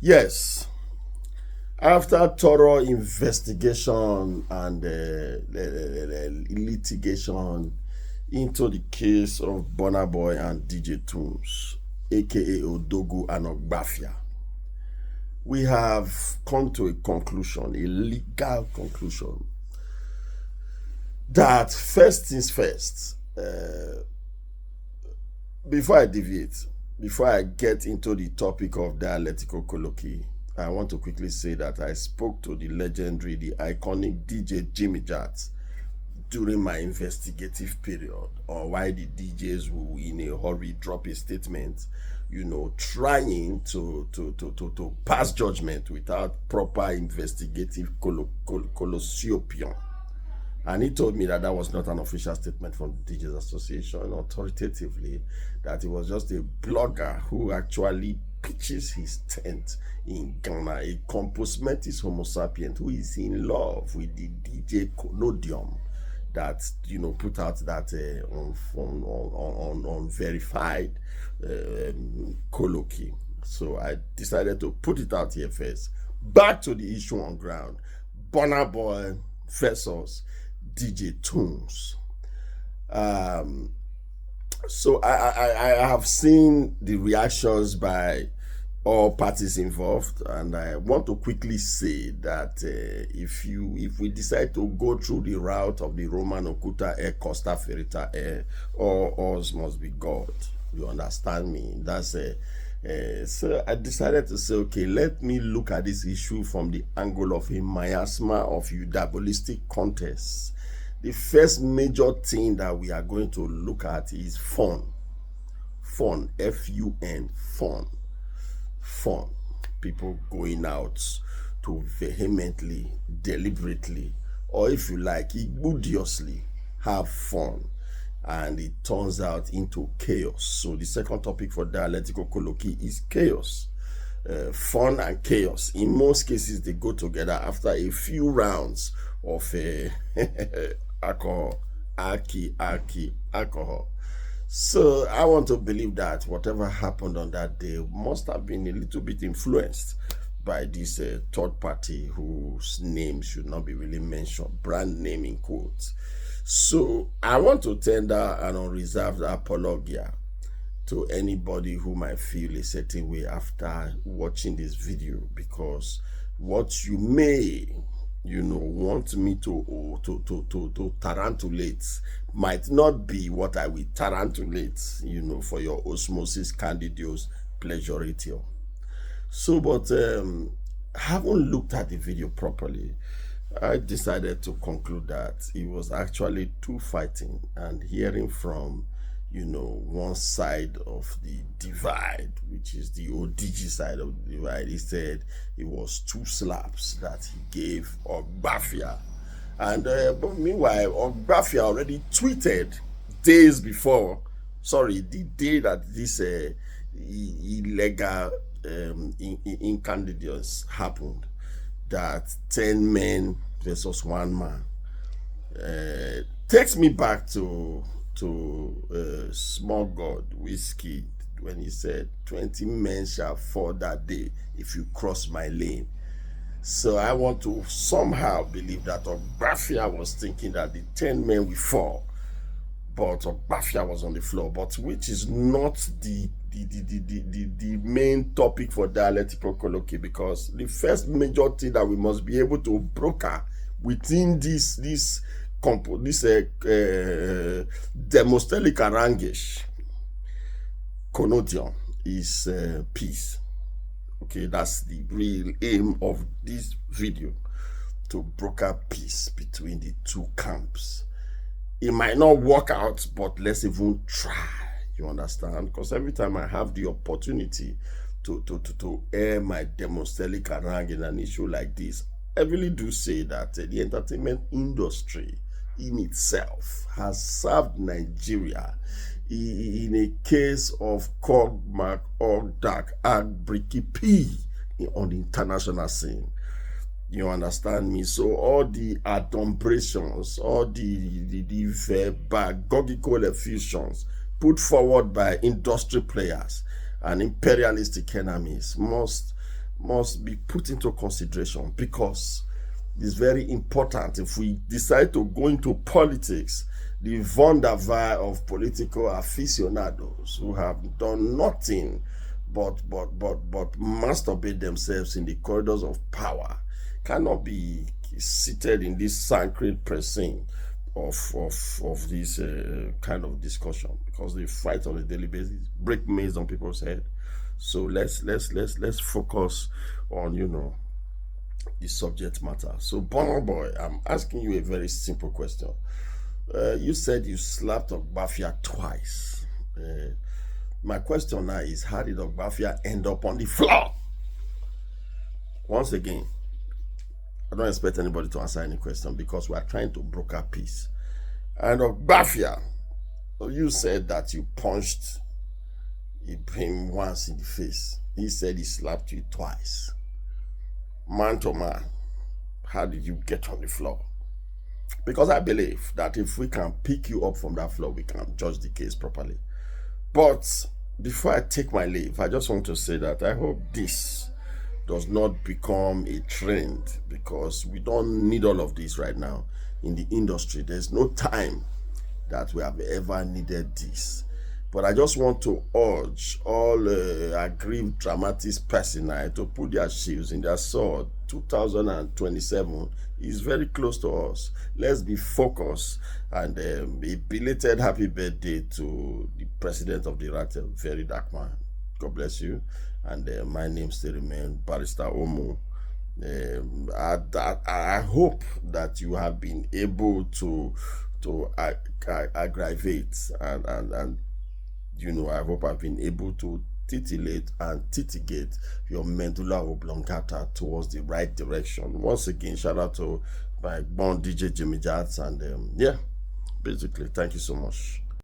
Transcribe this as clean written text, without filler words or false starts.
Yes, after thorough investigation and litigation into the case of Burna Boy and DJ Tunes, aka Odogu and Ogbafia, we have come to a conclusion, a legal conclusion, that first things first, before I deviate, before I get into the topic of dialectical colloquy, I want to quickly say that I spoke to the legendary, the iconic DJ Jimmy Jats during my investigative period on why the DJs will in a hurry drop a statement, trying to pass judgment without proper investigative colloquium. And he told me that was not an official statement from the DJs Association, authoritatively, that it was just a blogger who actually pitches his tent in Ghana, a composmentis homo sapient who is in love with the DJ Collodium that put out that unverified colloquy. So I decided to put it out here first. Back to the issue on ground. Burna Boy versus DJ Tunes. So I have seen the reactions by all parties involved, and I want to quickly say that if we decide to go through the route of the Roman Okuta Air Costa Ferita Air, all us must be God. You understand me? That's so I decided to say, okay, let me look at this issue from the angle of a miasma of eudabolistic contests. The first major thing that we are going to look at is fun. Fun, F-U-N, fun. Fun. People going out to vehemently, deliberately, or if you like, igbudiously have fun. And it turns out into chaos. So the second topic for dialectical colloquy is chaos. Fun and chaos. In most cases, they go together after a few rounds of alcohol. Alcohol. So I want to believe that whatever happened on that day must have been a little bit influenced by this third party whose name should not be really mentioned, brand name in quotes. So I want to tender an unreserved apologia to anybody who might feel a certain way after watching this video, because what you may want me to tarantulate might not be what I will tarantulate, for your osmosis candidios pleasuratio. So, but having looked at the video properly, I decided to conclude that it was actually two fighting, and hearing from one side of the divide, which is the ODG side of the divide, he said it was two slaps that he gave Ogbafia. And but meanwhile, Ogbafia already tweeted days before, the day that this illegal incandidious happened, that 10 men versus 1 man. Takes me back to Small God Whiskey when he said 20 men shall fall that day if you cross my lane. So I want to somehow believe that Ogbafia was thinking that the 10 men will fall, but Ogbafia was on the floor, but which is not the main topic for dialectical colloquy, because the first major thing that we must be able to broker within this demostelic haranguish connotation is peace. Okay, that's the real aim of this video, to broker peace between the two camps. It might not work out, but let's even try. You understand? Because every time I have the opportunity to air my demostelic harangue in an issue like this, I really do say that the entertainment industry in itself has served Nigeria in a case of Cogmac or Dark and Bricky P on the international scene. You understand me? So all the adumbrations, all the verbagogical effusions put forward by industry players and imperialistic enemies must must be put into consideration, because it's very important. If we decide to go into politics, the Vonderwehr of political aficionados who have done nothing but masturbate themselves in the corridors of power cannot be seated in this sacred precinct of this kind of discussion, because they fight on a daily basis, break maze on people's head. So let's focus on the subject matter. So Burna Boy, I'm asking you a very simple question. You said you slapped Ogbafia twice. My question now is, how did Ogbafia end up on the floor? Once again, I don't expect anybody to answer any question, because we are trying to broker peace. And Ogbafia, you said that you punched him once in the face. He said he slapped you twice. Man to man, how did you get on the floor? Because I believe that if we can pick you up from that floor, we can judge the case properly. But before I take my leave, I just want to say that I hope this does not become a trend, because we don't need all of this right now in the industry. There's no time that we have ever needed this. But I just want to urge all aggrieved dramatist personnel to put their shields in their sword. 2027 is very close to us. Let's be focused, and a belated happy birthday to the president of the Rat, very dark man. God bless you. And my name still remains Barrister Omo. I hope that you have been able to aggravate and I hope I've been able to titillate and titigate your medulla oblongata towards the right direction. Once again, shout out to my born DJ Jimmy Jats, and basically, thank you so much.